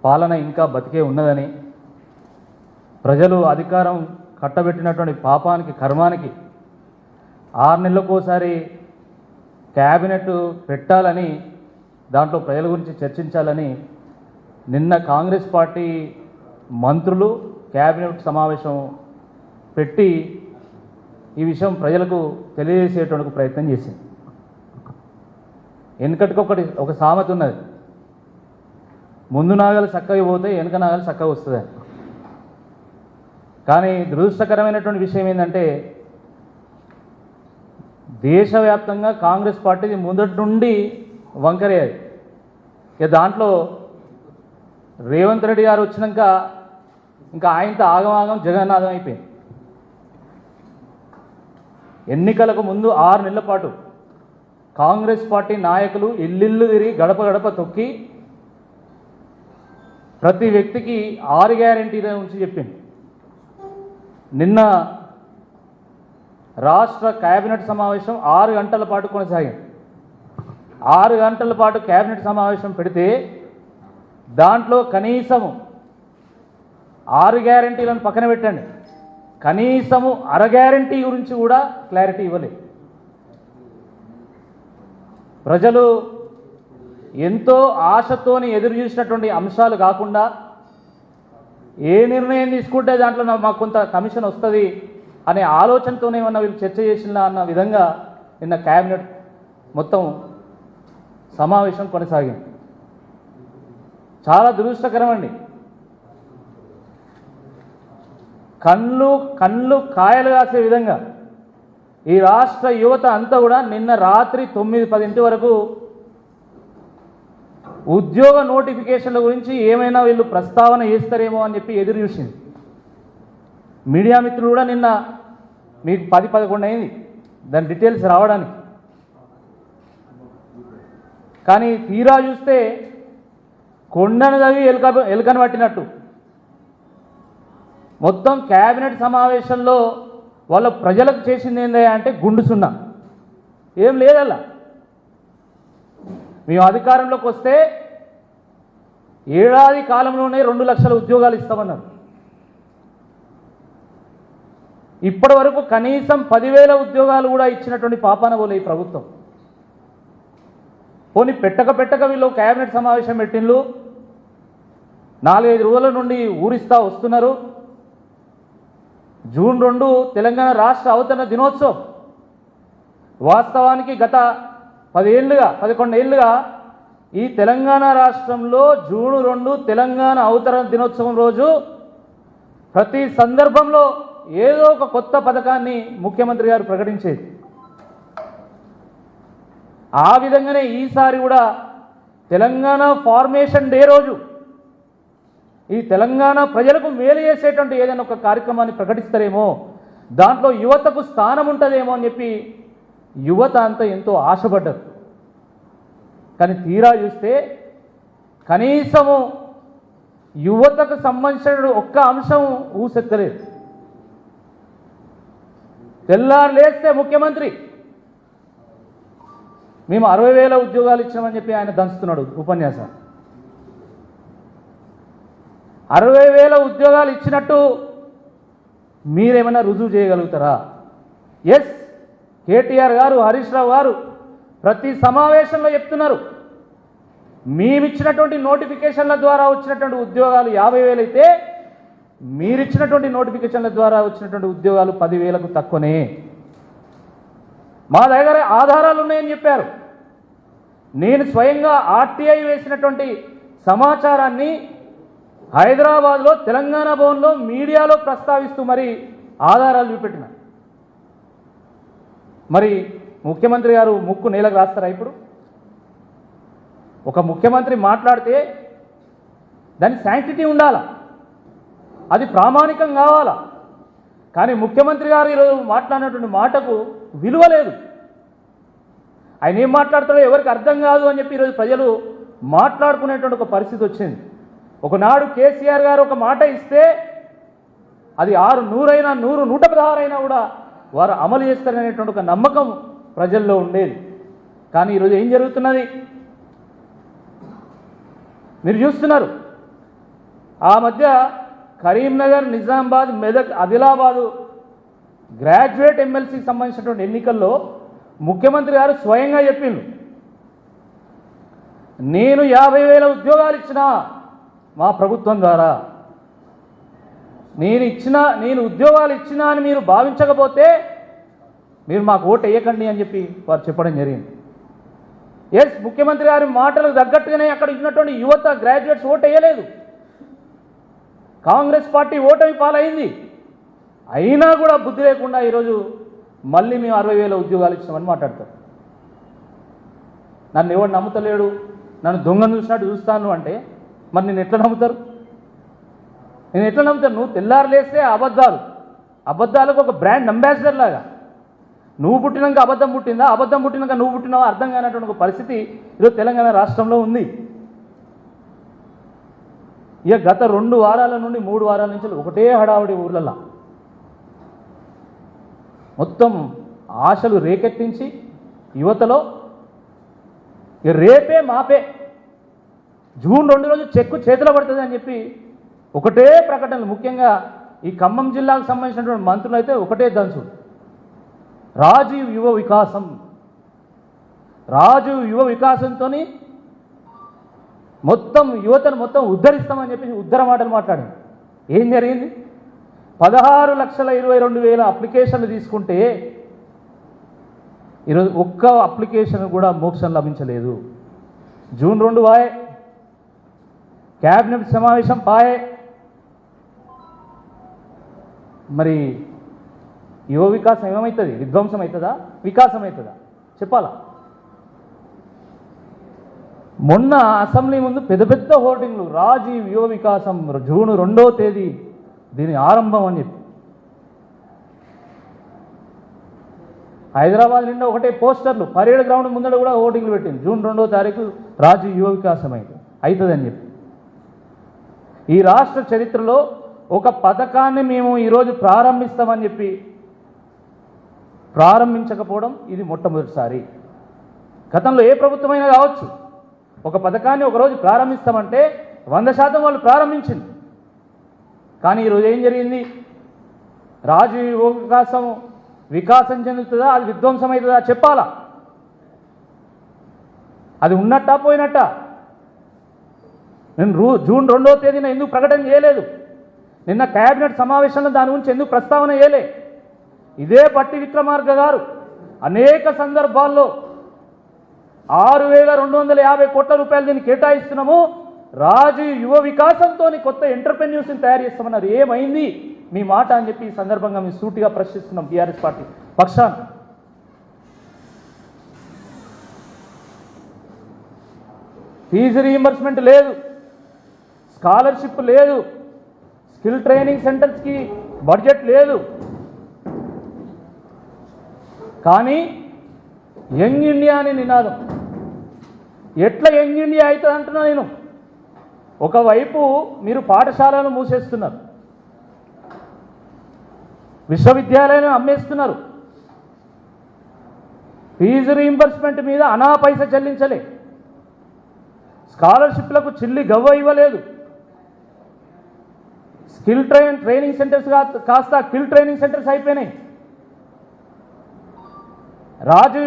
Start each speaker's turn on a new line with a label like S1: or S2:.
S1: పాలన ఇంకా బతికే ఉన్నదని, ప్రజలు అధికారం కట్టబెట్టినటువంటి పాపానికి కర్మానికి 6 నెలలకోసారి క్యాబినెట్ పెట్టాలని, దాంట్లో ప్రజల గురించి చర్చించాలని నిన్న కాంగ్రెస్ పార్టీ మంత్రులు క్యాబినెట్ సమావేశం పెట్టి ఈ విషయం ప్రజలకు తెలియజేసేటువంటి ప్రయత్నం చేసింది. వెనుకటికొకటి ఒక సామెత ఉన్నది, ముందు నాగలు చక్కగా పోతే వెనుక నాగలు చక్కగా వస్తుంది. కానీ దురదృష్టకరమైనటువంటి విషయం ఏంటంటే దేశవ్యాప్తంగా కాంగ్రెస్ పార్టీది మొదటి నుండి వంకరేది. ఇక దాంట్లో రేవంత్ రెడ్డి గారు వచ్చినాక ఇంకా ఆయనతో ఆగమాగం జగన్నాథం అయిపోయింది. ఎన్నికలకు ముందు 6 నెలల పాటు కాంగ్రెస్ పార్టీ నాయకులు ఇల్లిల్లు తిరిగి గడప గడప తొక్కి ప్రతి వ్యక్తికి 6 గ్యారెంటీల గురించి చెప్పింది. నిన్న రాష్ట్ర కేబినెట్ సమావేశం 6 గంటల పాటు కొనసాగింది. 6 గంటల పాటు కేబినెట్ సమావేశం పెడితే దాంట్లో కనీసము 6 గ్యారెంటీలను పక్కన పెట్టండి, కనీసము అర గ్యారెంటీ గురించి కూడా క్లారిటీ ఇవ్వలేదు. ప్రజలు ఎంతో ఆశతోని ఎదురు చూసినటువంటి అంశాలు కాకుండా ఏ నిర్ణయం తీసుకుంటే దాంట్లో మాకు కొంత కమిషన్ వస్తుంది అనే ఆలోచనతోనే ఏమన్నా వీళ్ళు చర్చ చేసినా అన్న విధంగా నిన్న క్యాబినెట్ మొత్తం సమావేశం కొనసాగింది. చాలా దురదృష్టకరం అండి. కళ్ళు కాయలు కాసే విధంగా ఈ రాష్ట్ర యువత అంతా కూడా నిన్న రాత్రి 9-10 వరకు ఉద్యోగ నోటిఫికేషన్ల గురించి ఏమైనా వీళ్ళు ప్రస్తావన చేస్తారేమో అని చెప్పి ఎదురు చూసింది. మీడియా మిత్రులు కూడా నిన్న మీకు 10-11 అయింది దాని డీటెయిల్స్ రావడానికి. కానీ తీరా చూస్తే కొండను తవ్వి ఎలుకను పట్టినట్టు మొత్తం క్యాబినెట్ సమావేశంలో వాళ్ళ ప్రజలకు చేసింది ఏందా అంటే గుండు సున్నా, ఏం లేదల్లా. మేము అధికారంలోకి వస్తే ఏడాది కాలంలోనే 2 లక్షల ఉద్యోగాలు ఇస్తామన్నారు. ఇప్పటి వరకు కనీసం 10,000 ఉద్యోగాలు కూడా ఇచ్చినటువంటి పాపాన పోలే ఈ ప్రభుత్వం. పోనీ పెట్టక వీళ్ళు క్యాబినెట్ సమావేశం పెట్టిండ్రు, 4-5 రోజుల నుండి ఊరిస్తా వస్తున్నారు. జూన్ 2 తెలంగాణ రాష్ట్ర అవతరణ దినోత్సవం. వాస్తవానికి గత 11 ఏళ్ళుగా ఈ తెలంగాణ రాష్ట్రంలో జూన్ 2 తెలంగాణ అవతరణ దినోత్సవం రోజు ప్రతి సందర్భంలో ఏదో ఒక కొత్త పథకాన్ని ముఖ్యమంత్రి గారు ప్రకటించేది. ఆ విధంగానే ఈసారి కూడా తెలంగాణ ఫార్మేషన్ డే రోజు ఈ తెలంగాణ ప్రజలకు మేలు చేసేటువంటి ఏదైనా ఒక కార్యక్రమాన్ని ప్రకటిస్తారేమో, దాంట్లో యువతకు స్థానం ఉంటుందేమో అని చెప్పి యువత అంతా ఎంతో ఆశపడ్డారు. కానీ తీరా చూస్తే కనీసము యువతకు సంబంధించిన ఒక్క అంశం ఊసెత్తలేదు. తెల్లారు లేస్తే ముఖ్యమంత్రి మేము 60,000 ఉద్యోగాలు ఇచ్చామని చెప్పి ఆయన దంచుతున్నాడు ఉపన్యాసం. 60,000 ఉద్యోగాలు ఇచ్చినట్టు మీరేమైనా రుజువు చేయగలుగుతారా? ఎస్, కేటీఆర్ గారు, హరీష్ రావు గారు ప్రతి సమావేశంలో చెప్తున్నారు, మేమిచ్చినటువంటి నోటిఫికేషన్ల ద్వారా వచ్చినటువంటి ఉద్యోగాలు 50,000 అయితే మీరిచ్చినటువంటి నోటిఫికేషన్ల ద్వారా వచ్చినటువంటి ఉద్యోగాలు 10,000కు తక్కువనే. మా దగ్గర ఆధారాలు ఉన్నాయని చెప్పారు. నేను స్వయంగా ఆర్టీఐ వేసినటువంటి సమాచారాన్ని హైదరాబాద్లో తెలంగాణ భవన్లో మీడియాలో ప్రస్తావిస్తూ మరి ఆధారాలు చూపెట్టిన. మరి ముఖ్యమంత్రి గారు ముక్కు నేలకు రాస్తారా? ఇప్పుడు ఒక ముఖ్యమంత్రి మాట్లాడితే దాని శాంక్టిటీ ఉండాలా, అది ప్రామాణికం కావాలా. కానీ ముఖ్యమంత్రి గారు ఈరోజు మాట్లాడినటువంటి మాటకు విలువ లేదు. ఆయన ఏం మాట్లాడతాడో ఎవరికి అర్థం కాదు అని చెప్పి ఈరోజు ప్రజలు మాట్లాడుకునేటువంటి ఒక పరిస్థితి వచ్చింది. ఒకనాడు కేసీఆర్ గారు ఒక మాట ఇస్తే అది 100 అయినా 116 అయినా కూడా వారు అమలు చేస్తారనేటువంటి ఒక నమ్మకం ప్రజల్లో ఉండేది. కానీ ఈరోజు ఏం జరుగుతున్నది మీరు చూస్తున్నారు. ఆ మధ్య కరీంనగర్, నిజామాబాద్, మెదక్, ఆదిలాబాదు గ్రాడ్యుయేట్ ఎమ్మెల్సీకి సంబంధించినటువంటి ఎన్నికల్లో ముఖ్యమంత్రి గారు స్వయంగా చెప్పిండు, నేను 50,000 ఉద్యోగాలు ఇచ్చినా మా ప్రభుత్వం ద్వారా, నేను ఉద్యోగాలు ఇచ్చినా అని మీరు భావించకపోతే మీరు మాకు ఓటు వేయకండి అని చెప్పి వారు చెప్పడం జరిగింది. ఎస్, ముఖ్యమంత్రి గారి మాటలకు తగ్గట్టుగానే అక్కడ ఉన్నటువంటి యువత గ్రాడ్యుయేట్స్ ఓటు వేయలేదు. కాంగ్రెస్ పార్టీ ఓటమి పాలైంది. అయినా కూడా బుద్ధి లేకుండా ఈరోజు మళ్ళీ మేము 60,000 ఉద్యోగాలు ఇచ్చినామని మాట్లాడతారు. నన్ను ఎవడు నమ్ముతలేడు, నన్ను దొంగను చూసినట్టు చూస్తాను అంటే మరి నేను ఎట్లా నమ్ముతారు? నేను ఎట్లా నమ్ముతాను? నువ్వు తెల్లారులేస్తే అబద్ధాలకు ఒక బ్రాండ్ అంబాసిడర్ లాగా, నువ్వు పుట్టినాక అబద్ధం పుట్టిందా, అబద్ధం పుట్టినాక నువ్వు పుట్టినావా అర్థం కానటువంటి ఒక పరిస్థితి ఈరోజు తెలంగాణ రాష్ట్రంలో ఉంది. ఇక గత 2 వారాల నుండి 3 వారాల నుంచి ఒకటే హడావుడి ఊర్లలో మొత్తం ఆశలు రేకెత్తించి యువతలో రేపే మాపే జూన్ 2 రోజు చెక్కు చేతిలో పడుతుంది అని చెప్పి ఒకటే ప్రకటనలు. ముఖ్యంగా ఈ ఖమ్మం జిల్లాకు సంబంధించినటువంటి మంత్రులు అయితే ఒకటే దంచు, రాజీవ్ యువ వికాసం, రాజీవ్ యువ వికాసంతో మొత్తం యువతను మొత్తం ఉద్ధరిస్తామని చెప్పి ఉద్ధర మాటలు మాట్లాడింది. ఏం జరిగింది? 16,22,000 అప్లికేషన్లు తీసుకుంటే ఈరోజు ఒక్క అప్లికేషన్ కూడా మోక్షం లభించలేదు. జూన్ 2 వాయే, క్యాబినెట్ సమావేశం పాయే. మరి యువ వికాసం ఏమవుతుంది? విధ్వంసం అవుతుందా, వికాసం అవుతుందా చెప్పాలా? మొన్న అసెంబ్లీ ముందు పెద్ద పెద్ద హోర్డింగ్లు, రాజీవ్ యువ వికాసం జూన్ 2వ తేదీ దీని ఆరంభం అని చెప్పి. హైదరాబాద్ నిండా ఒకటే పోస్టర్లు, పరేడ్ గ్రౌండ్ ముందర కూడా హోర్డింగ్లు పెట్టింది, జూన్ 2వ తారీఖు రాజీవ్ యువ వికాసం అవుతుందని చెప్పి. ఈ రాష్ట్ర చరిత్రలో ఒక పథకాన్ని మేము ఈరోజు ప్రారంభిస్తామని చెప్పి ప్రారంభించకపోవడం ఇది మొట్టమొదటిసారి. గతంలో ఏ ప్రభుత్వమైనా కావచ్చు, ఒక పథకాన్ని ఒకరోజు ప్రారంభిస్తామంటే 100% వాళ్ళు ప్రారంభించింది. కానీ ఈరోజు ఏం జరిగింది? రాజీవ్ యువ వికాసం చెందుతుందా, అది విధ్వంసం అవుతుందా చెప్పాలా? అది ఉన్నట్టా పోయినట్టా? నేను జూన్ 2వ తేదీన ఎందుకు ప్రకటన చేయలేదు? నిన్న క్యాబినెట్ సమావేశంలో దాని గురించి ఎందుకు ప్రస్తావన చేయలే? ఇదే పట్టి విక్రమార్క గారు అనేక సందర్భాల్లో 6,250 కోట్ల రూపాయలు దీన్ని కేటాయిస్తున్నాము, రాజీవ్ యువ వికాసంతో కొత్త ఎంటర్ప్రెన్యూర్స్ని తయారు చేస్తామన్నారు. ఏమైంది మీ మాట అని చెప్పి ఈ సందర్భంగా మేము సూటిగా ప్రశ్నిస్తున్నాం టీఆర్ఎస్ పార్టీ పక్షాన. ఫీజు రీయింబర్స్మెంట్ లేదు, స్కాలర్షిప్ లేదు, స్కిల్ ట్రైనింగ్ సెంటర్స్కి బడ్జెట్ లేదు. కానీ యంగ్ ఇండియా అని నినాదం. ఎట్లా యంగ్ ఇండియా అవుతుంది అంటున్నా నేను. ఒకవైపు మీరు పాఠశాలను మూసేస్తున్నారు, విశ్వవిద్యాలయాలను అమ్మేస్తున్నారు, ఫీజు రీయింబర్స్మెంట్ మీద అనా పైసా చెల్లించలే, స్కాలర్షిప్లకు చిల్లి గవ్వ ఇవ్వలేదు, స్కిల్ ట్రైనింగ్ సెంటర్స్ కాస్త స్కిల్ ట్రైనింగ్ సెంటర్స్ అయిపోయినాయి. రాజు